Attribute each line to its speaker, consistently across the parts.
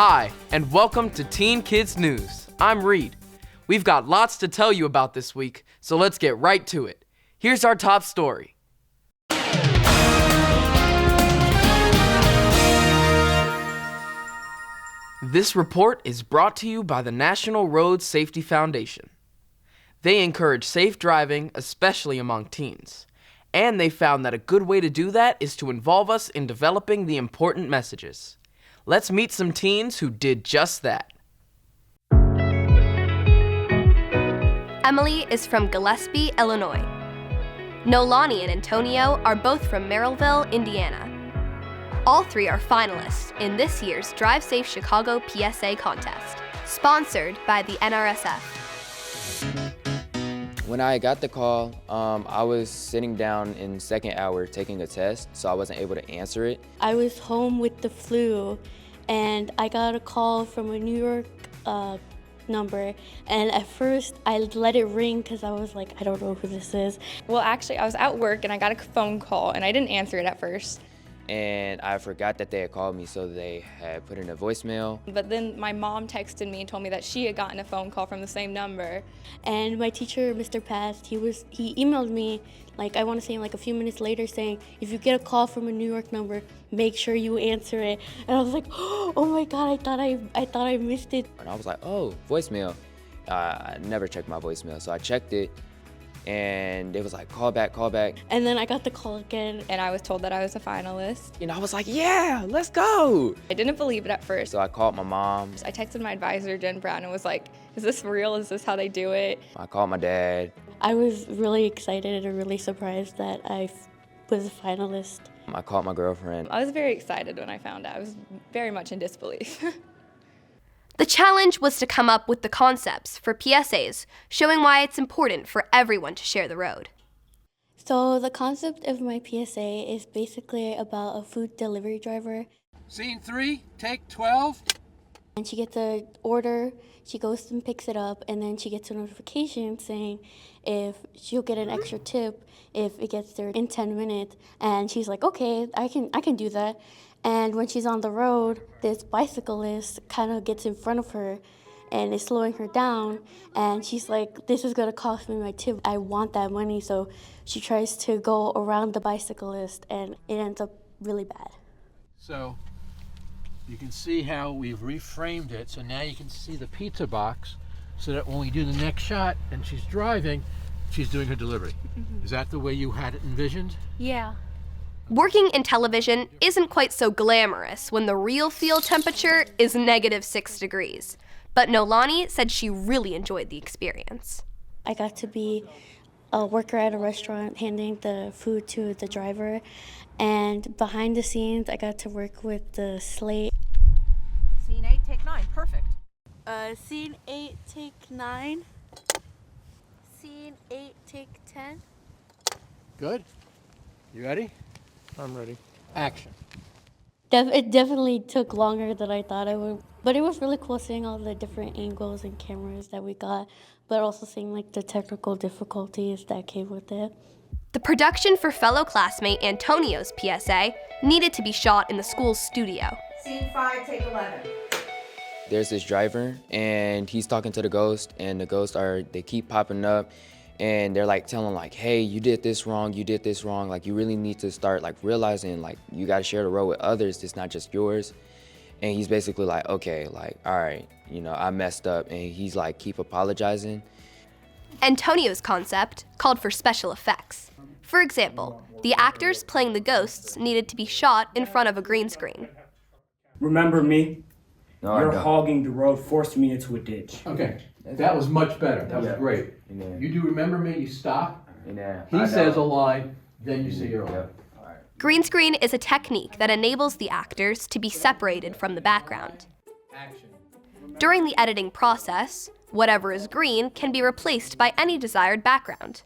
Speaker 1: Hi, and welcome to Teen Kids News. I'm Reed. We've got lots to tell you about this week, so let's get right to it. Here's our top story. This report is brought to you by the National Road Safety Foundation. They encourage safe driving, especially among teens. And they found that a good way to do that is to involve us in developing the important messages. Let's meet some teens who did just that.
Speaker 2: Emily is from Gillespie, Illinois. Nolani and Antonio are both from Merrillville, Indiana. All three are finalists in this year's Drive Safe Chicago PSA contest, sponsored by the NRSF.
Speaker 3: When I got the call, I was sitting down in second hour taking a test, so I wasn't able to answer it.
Speaker 4: I was home with the flu, and I got a call from a New York number, and at first I let it ring because I was like, I don't know who this is.
Speaker 5: Well, actually, I was at work and I got a phone call and I didn't answer it at first.
Speaker 3: And I forgot that they had called me, so they had put in a voicemail.
Speaker 5: But then my mom texted me and told me that she had gotten a phone call from the same number.
Speaker 4: And my teacher, Mr. Past, he emailed me, like I want to say like a few minutes later, saying, if you get a call from a New York number, make sure you answer it. And I was like, oh my God, I thought I missed it.
Speaker 3: And I was like, oh, voicemail. I never checked my voicemail, so I checked it. And it was like, call back.
Speaker 4: And then I got the call again.
Speaker 5: And I was told that I was a finalist.
Speaker 3: And I was like, yeah, let's go.
Speaker 5: I didn't believe it at first.
Speaker 3: So I called my mom.
Speaker 5: I texted my advisor, Jen Brown, and was like, is this real? Is this how they do it?
Speaker 3: I called my dad.
Speaker 4: I was really excited and really surprised that I was a finalist.
Speaker 3: I called my girlfriend.
Speaker 5: I was very excited when I found out. I was very much in disbelief.
Speaker 2: The challenge was to come up with the concepts for PSAs, showing why it's important for everyone to share the road.
Speaker 4: So the concept of my PSA is basically about a food delivery driver.
Speaker 6: Scene 3, take 12.
Speaker 4: And she gets an order, she goes and picks it up, and then she gets a notification saying if she'll get an extra tip if it gets there in 10 minutes. And she's like, okay, I can do that. And when she's on the road, this bicyclist kind of gets in front of her and is slowing her down. And she's like, this is going to cost me my tip. I want that money. So she tries to go around the bicyclist, and it ends up really bad.
Speaker 6: So you can see how we've reframed it. So now you can see the pizza box so that when we do the next shot and she's driving, she's doing her delivery. Is that the way you had it envisioned?
Speaker 4: Yeah.
Speaker 2: Working in television isn't quite so glamorous when the real field temperature is -6 degrees. But Nolani said she really enjoyed the experience.
Speaker 4: I got to be a worker at a restaurant handing the food to the driver. And behind the scenes, I got to work with the slate.
Speaker 7: Scene 8, take 9, perfect.
Speaker 4: Scene 8, take 9. Scene 8, take 10.
Speaker 6: Good. You ready?
Speaker 1: I'm ready.
Speaker 6: Action.
Speaker 4: It definitely took longer than I thought it would. But it was really cool seeing all the different angles and cameras that we got, but also seeing like the technical difficulties that came with it.
Speaker 2: The production for fellow classmate Antonio's PSA needed to be shot in the school's studio.
Speaker 7: Scene 5, take 11.
Speaker 3: There's this driver, and he's talking to the ghost, and the ghosts they keep popping up, and they're like telling like, hey, you did this wrong, like you really need to start like realizing like you got to share the road with others, it's not just yours. And he's basically like, okay, like, all right, I messed up, and he's like, keep apologizing.
Speaker 2: Antonio's concept called for special effects. For example, the actors playing the ghosts needed to be shot in front of a green screen.
Speaker 8: Remember me?
Speaker 3: No,
Speaker 8: You're hogging the road, forced me into a ditch.
Speaker 6: Okay, that was much better. That was great.
Speaker 3: Yeah.
Speaker 6: You do remember me, you stop.
Speaker 3: Yeah.
Speaker 6: He says a line, then you say your line.
Speaker 2: Green screen is a technique that enables the actors to be separated from the background.
Speaker 6: Action.
Speaker 2: During the editing process, whatever is green can be replaced by any desired background.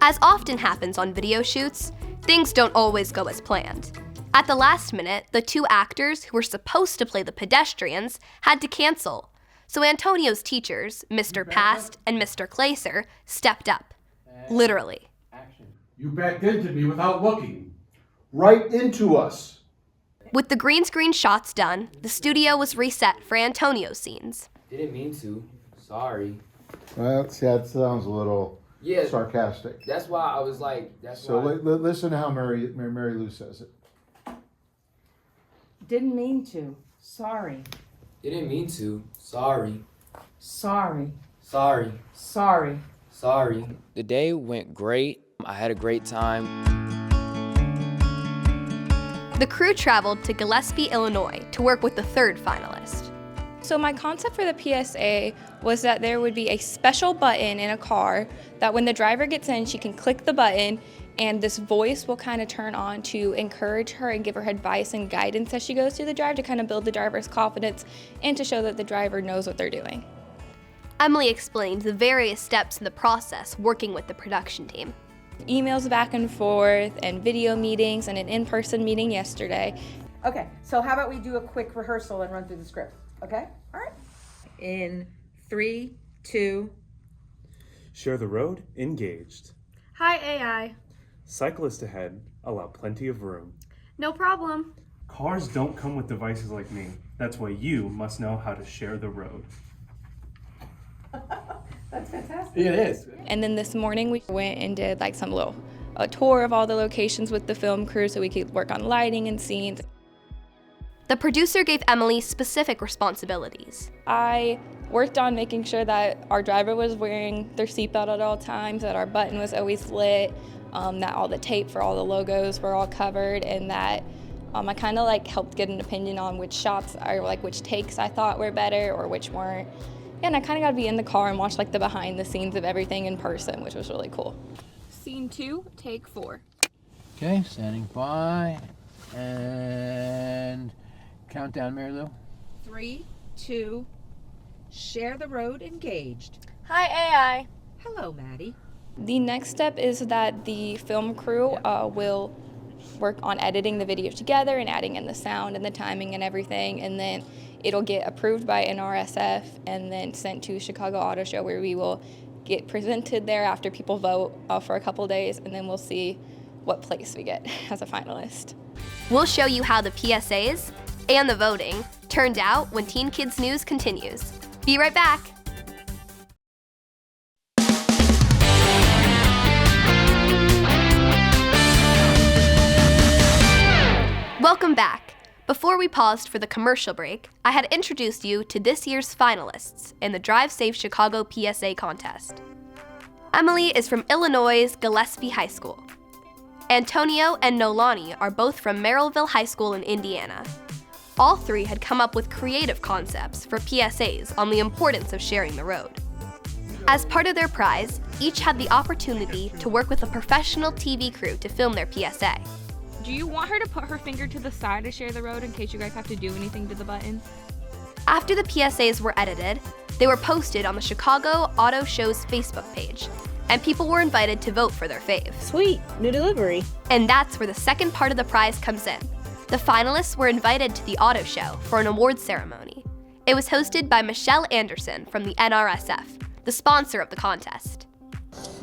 Speaker 2: As often happens on video shoots, things don't always go as planned. At the last minute, the two actors who were supposed to play the pedestrians had to cancel. So Antonio's teachers, Mr. Past and Mr. Glaser, stepped up. Literally.
Speaker 9: You backed into me without looking. Right into us.
Speaker 2: With the green screen shots done, the studio was reset for Antonio's scenes.
Speaker 3: Didn't mean to. Sorry.
Speaker 9: Well, see, that sounds a little sarcastic.
Speaker 3: That's why I was like,
Speaker 9: Listen to how Mary Lou says it.
Speaker 7: Didn't mean to. Sorry.
Speaker 3: Didn't mean to. Sorry.
Speaker 7: Sorry.
Speaker 3: Sorry.
Speaker 7: Sorry.
Speaker 3: Sorry. The day went great. I had a great time.
Speaker 2: The crew traveled to Gillespie, Illinois to work with the third finalist.
Speaker 5: So my concept for the PSA was that there would be a special button in a car that when the driver gets in, she can click the button and this voice will kind of turn on to encourage her and give her advice and guidance as she goes through the drive to kind of build the driver's confidence and to show that the driver knows what they're doing.
Speaker 2: Emily explained the various steps in the process working with the production team.
Speaker 5: Emails back and forth and video meetings and an in-person meeting yesterday.
Speaker 7: Okay, so how about we do a quick rehearsal and run through the script? Okay? All right. In 3, 2.
Speaker 10: Share the road, engaged.
Speaker 11: Hi, AI.
Speaker 10: Cyclist ahead, allow plenty of room.
Speaker 11: No problem.
Speaker 10: Cars don't come with devices like me. That's why you must know how to share the road.
Speaker 7: That's fantastic.
Speaker 6: It is.
Speaker 5: And then this morning we went and did like a tour of all the locations with the film crew so we could work on lighting and scenes.
Speaker 2: The producer gave Emily specific responsibilities.
Speaker 5: I worked on making sure that our driver was wearing their seatbelt at all times, that our button was always lit, that all the tape for all the logos were all covered, and that I kind of like helped get an opinion on which shots or like which takes I thought were better or which weren't. And I kind of got to be in the car and watch like the behind the scenes of everything in person, which was really cool.
Speaker 11: Scene 2, take 4.
Speaker 6: Okay, standing by. And countdown, Mary Lou.
Speaker 7: 3, 2. Share the road, engaged.
Speaker 11: Hi, AI.
Speaker 7: Hello, Maddie.
Speaker 5: The next step is that the film crew will work on editing the video together and adding in the sound and the timing and everything, and then it'll get approved by NRSF and then sent to Chicago Auto Show, where we will get presented there after people vote for a couple days, and then we'll see what place we get as a finalist.
Speaker 2: We'll show you how the PSAs and the voting turned out when Teen Kids News continues. Be right back. Welcome back. Before we paused for the commercial break, I had introduced you to this year's finalists in the Drive Safe Chicago PSA contest. Emily is from Illinois' Gillespie High School. Antonio and Nolani are both from Merrillville High School in Indiana. All three had come up with creative concepts for PSAs on the importance of sharing the road. As part of their prize, each had the opportunity to work with a professional TV crew to film their PSA.
Speaker 11: Do you want her to put her finger to the side to share the road in case you guys have to do anything to the button?
Speaker 2: After the PSAs were edited, they were posted on the Chicago Auto Show's Facebook page, and people were invited to vote for their fave.
Speaker 12: Sweet, new delivery.
Speaker 2: And that's where the second part of the prize comes in. The finalists were invited to the auto show for an awards ceremony. It was hosted by Michelle Anderson from the NRSF, the sponsor of the contest.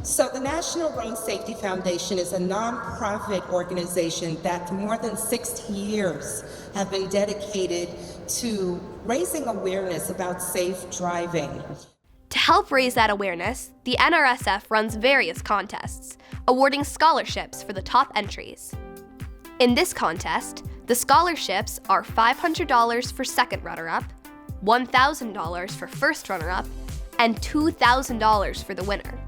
Speaker 13: So the National Road Safety Foundation is a nonprofit organization that for more than 60 years have been dedicated to raising awareness about safe driving.
Speaker 2: To help raise that awareness, the NRSF runs various contests, awarding scholarships for the top entries. In this contest, the scholarships are $500 for second runner-up, $1,000 for first runner-up, and $2,000 for the winner.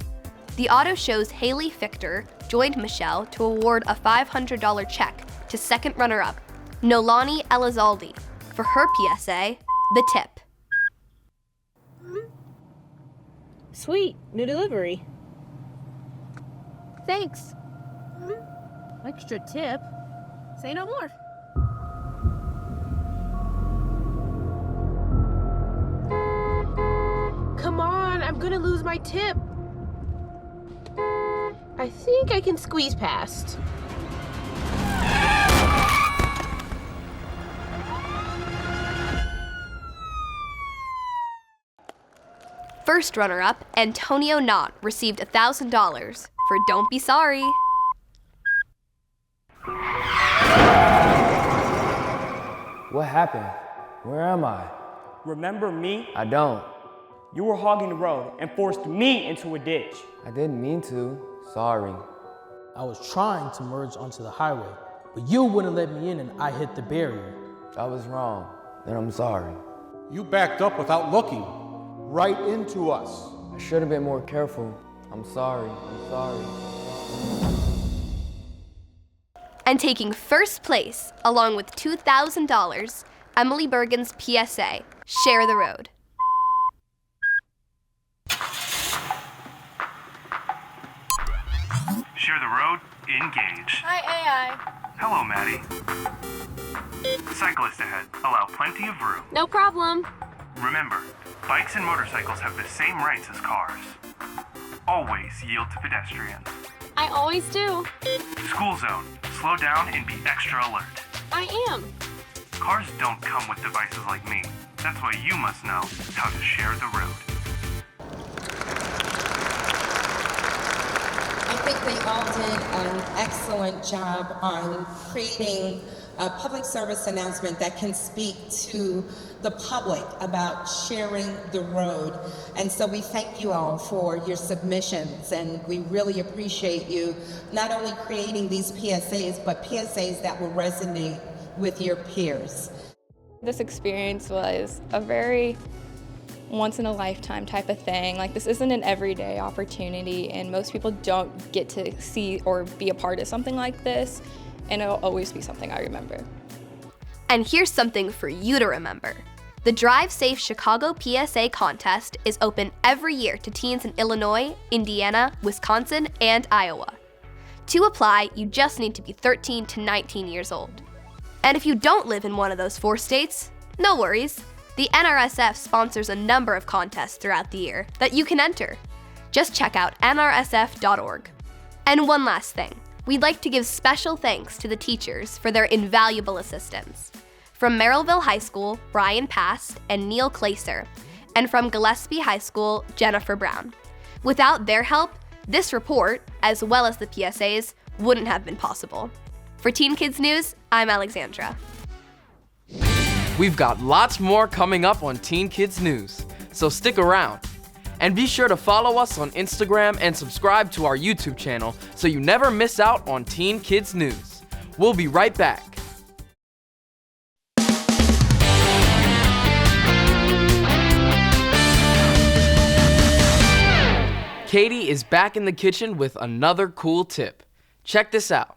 Speaker 2: The auto show's Haley Fichter joined Michelle to award a $500 check to second runner-up, Nolani Elizalde, for her PSA, The Tip.
Speaker 12: Sweet, new delivery.
Speaker 11: Thanks. Extra tip? Say no more.
Speaker 12: Come on, I'm gonna lose my tip. I think I can squeeze past.
Speaker 2: First runner-up, Antonio Knott, received $1,000 for Don't Be Sorry.
Speaker 3: What happened? Where am I?
Speaker 14: Remember me?
Speaker 3: I don't.
Speaker 14: You were hogging the road and forced me into a ditch.
Speaker 3: I didn't mean to. Sorry.
Speaker 15: I was trying to merge onto the highway, but you wouldn't let me in and I hit the barrier.
Speaker 3: I was wrong, and I'm sorry.
Speaker 9: You backed up without looking, right into us.
Speaker 3: I should have been more careful. I'm sorry. I'm sorry.
Speaker 2: And taking first place, along with $2,000, Emily Bergen's PSA, Share the Road.
Speaker 16: Share the road, engage.
Speaker 17: Hi, AI.
Speaker 16: Hello, Maddie. Cyclist ahead. Allow plenty of room.
Speaker 17: No problem.
Speaker 16: Remember, bikes and motorcycles have the same rights as cars. Always yield to pedestrians.
Speaker 17: I always do.
Speaker 16: School zone. Slow down and be extra alert.
Speaker 17: I am.
Speaker 16: Cars don't come with devices like me. That's why you must know how to share the road.
Speaker 13: I think they all did an excellent job on creating a public service announcement that can speak to the public about sharing the road. And so we thank you all for your submissions, and we really appreciate you not only creating these PSAs, but PSAs that will resonate with your peers.
Speaker 5: This experience was a very once-in-a-lifetime type of thing. Like, this isn't an everyday opportunity, and most people don't get to see or be a part of something like this, and it'll always be something I remember.
Speaker 2: And here's something for you to remember. The Drive Safe Chicago PSA contest is open every year to teens in Illinois, Indiana, Wisconsin, and Iowa. To apply, you just need to be 13 to 19 years old. And if you don't live in one of those 4 states, no worries. The NRSF sponsors a number of contests throughout the year that you can enter. Just check out nrsf.org. And one last thing. We'd like to give special thanks to the teachers for their invaluable assistance. From Merrillville High School, Brian Past and Neil Claser, and from Gillespie High School, Jennifer Brown. Without their help, this report, as well as the PSAs, wouldn't have been possible. For Teen Kids News, I'm Alexandra.
Speaker 1: We've got lots more coming up on Teen Kids News, so stick around. And be sure to follow us on Instagram and subscribe to our YouTube channel so you never miss out on Teen Kids News. We'll be right back. Katie is back in the kitchen with another cool tip. Check this out.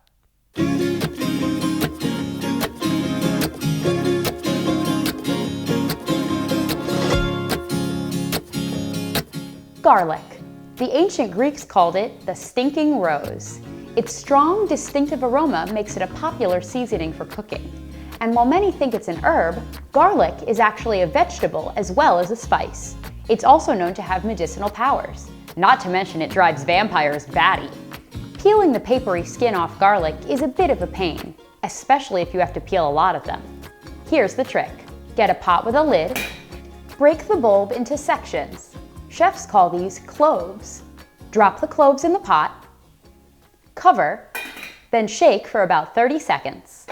Speaker 18: Garlic. The ancient Greeks called it the stinking rose. Its strong, distinctive aroma makes it a popular seasoning for cooking. And while many think it's an herb, garlic is actually a vegetable as well as a spice. It's also known to have medicinal powers. Not to mention it drives vampires batty. Peeling the papery skin off garlic is a bit of a pain, especially if you have to peel a lot of them. Here's the trick. Get a pot with a lid, break the bulb into sections. Chefs call these cloves. Drop the cloves in the pot, cover, then shake for about 30 seconds.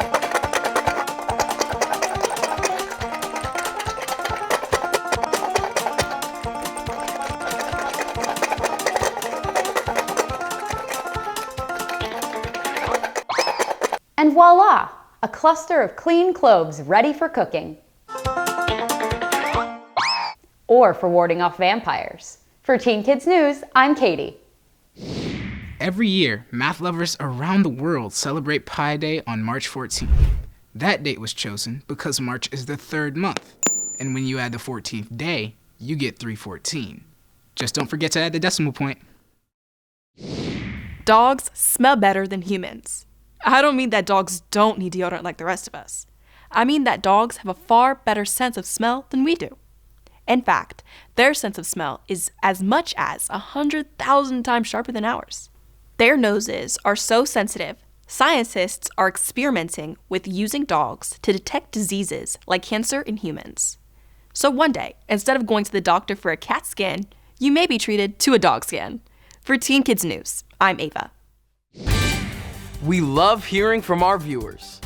Speaker 18: And voila! A cluster of clean cloves ready for cooking. Or for warding off vampires. For Teen Kids News, I'm Katie.
Speaker 19: Every year, math lovers around the world celebrate Pi Day on March 14th. That date was chosen because March is the 3rd month, and when you add the 14th day, you get 314. Just don't forget to add the decimal point.
Speaker 20: Dogs smell better than humans. I don't mean that dogs don't need deodorant like the rest of us. I mean that dogs have a far better sense of smell than we do. In fact, their sense of smell is as much as 100,000 times sharper than ours. Their noses are so sensitive, scientists are experimenting with using dogs to detect diseases like cancer in humans. So one day, instead of going to the doctor for a cat scan, you may be treated to a dog scan. For Teen Kids News, I'm Ava.
Speaker 1: We love hearing from our viewers.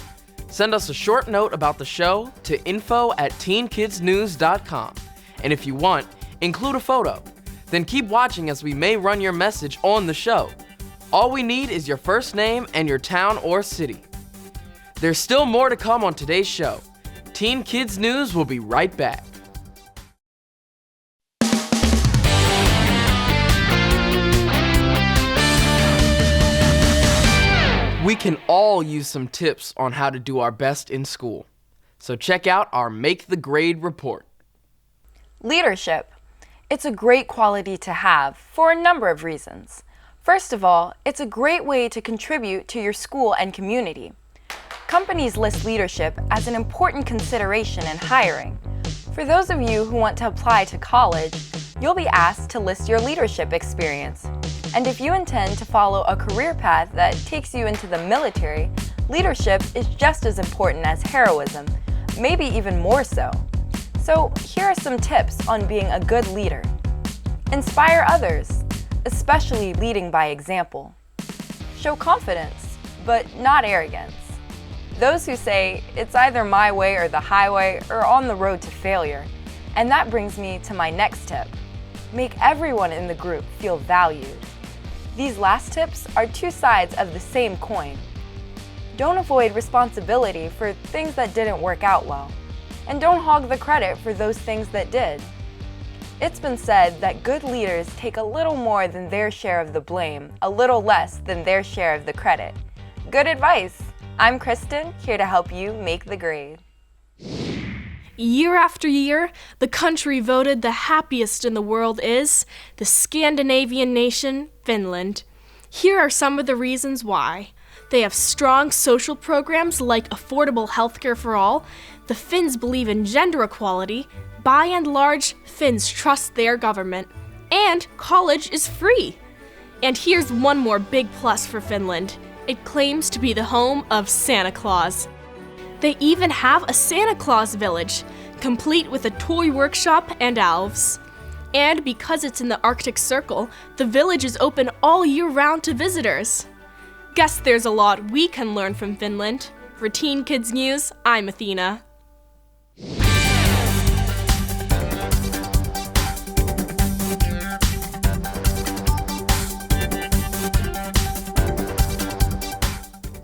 Speaker 1: Send us a short note about the show to info@teenkidsnews.com. And if you want, include a photo. Then keep watching as we may run your message on the show. All we need is your first name and your town or city. There's still more to come on today's show. Teen Kids News will be right back. We can all use some tips on how to do our best in school. So check out our Make the Grade report.
Speaker 21: Leadership. It's a great quality to have for a number of reasons. First of all, it's a great way to contribute to your school and community. Companies list leadership as an important consideration in hiring. For those of you who want to apply to college, you'll be asked to list your leadership experience. And if you intend to follow a career path that takes you into the military, leadership is just as important as heroism, maybe even more so. So here are some tips on being a good leader. Inspire others, especially leading by example. Show confidence, but not arrogance. Those who say, it's either my way or the highway, are on the road to failure. And that brings me to my next tip. Make everyone in the group feel valued. These last tips are two sides of the same coin. Don't avoid responsibility for things that didn't work out well. And don't hog the credit for those things that did. It's been said that good leaders take a little more than their share of the blame, a little less than their share of the credit. Good advice! I'm Christin, here to help you make the grade.
Speaker 22: Year after year, the country voted the happiest in the world is the Scandinavian nation, Finland. Here are some of the reasons why. They have strong social programs like affordable healthcare for all. The Finns believe in gender equality. By and large, Finns trust their government. And college is free. And here's one more big plus for Finland. It claims to be the home of Santa Claus. They even have a Santa Claus village, complete with a toy workshop and elves. And because it's in the Arctic Circle, the village is open all year round to visitors. Guess there's a lot we can learn from Finland. For Teen Kids News, I'm Athina.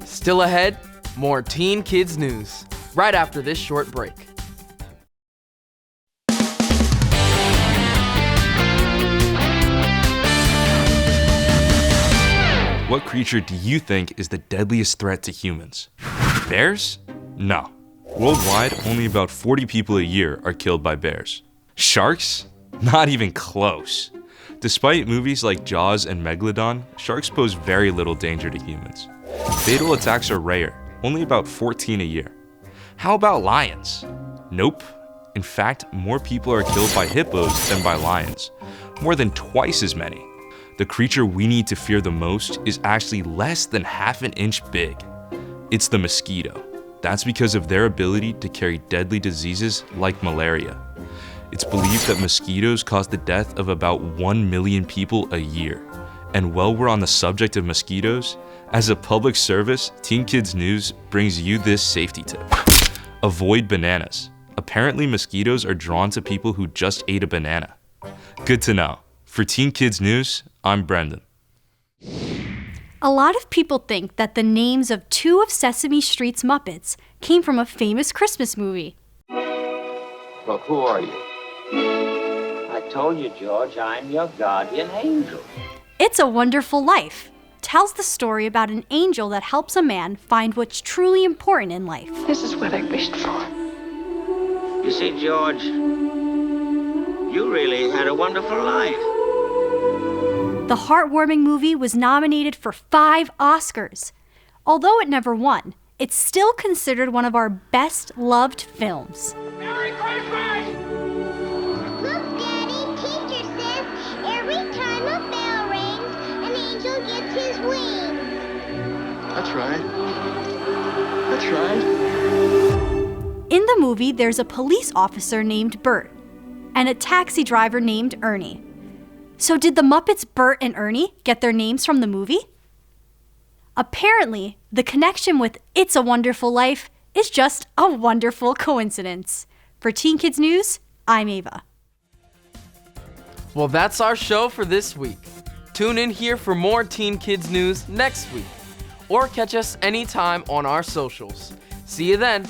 Speaker 1: Still ahead, more Teen Kids News, right after this short break.
Speaker 23: What creature do you think is the deadliest threat to humans? Bears? No. Worldwide, only about 40 people a year are killed by bears. Sharks? Not even close. Despite movies like Jaws and Megalodon, sharks pose very little danger to humans. Fatal attacks are rare, only about 14 a year. How about lions? Nope. In fact, more people are killed by hippos than by lions. More than twice as many. The creature we need to fear the most is actually less than half an inch big. It's the mosquito. That's because of their ability to carry deadly diseases like malaria. It's believed that mosquitoes cause the death of about 1 million people a year. And while we're on the subject of mosquitoes, as a public service, Teen Kids News brings you this safety tip. Avoid bananas. Apparently mosquitoes are drawn to people who just ate a banana. Good to know. For Teen Kids News, I'm Brendan.
Speaker 24: A lot of people think that the names of two of Sesame Street's Muppets came from a famous Christmas movie.
Speaker 25: Look, who are you? I told you, George, I'm your guardian angel.
Speaker 24: It's a Wonderful Life tells the story about an angel that helps a man find what's truly important in life.
Speaker 25: This is what I wished for. You see, George, you really had a wonderful life.
Speaker 24: The heartwarming movie was nominated for 5 Oscars. Although it never won, it's still considered one of our best-loved films.
Speaker 25: Merry Christmas!
Speaker 26: Look, Daddy, teacher says every time a bell rings, an angel gets his wings.
Speaker 27: That's right. That's right.
Speaker 24: In the movie, there's a police officer named Bert and a taxi driver named Ernie. So did the Muppets Bert and Ernie get their names from the movie? Apparently, the connection with It's a Wonderful Life is just a wonderful coincidence. For Teen Kids News, I'm Ava.
Speaker 1: Well, that's our show for this week. Tune in here for more Teen Kids News next week, or catch us anytime on our socials. See you then.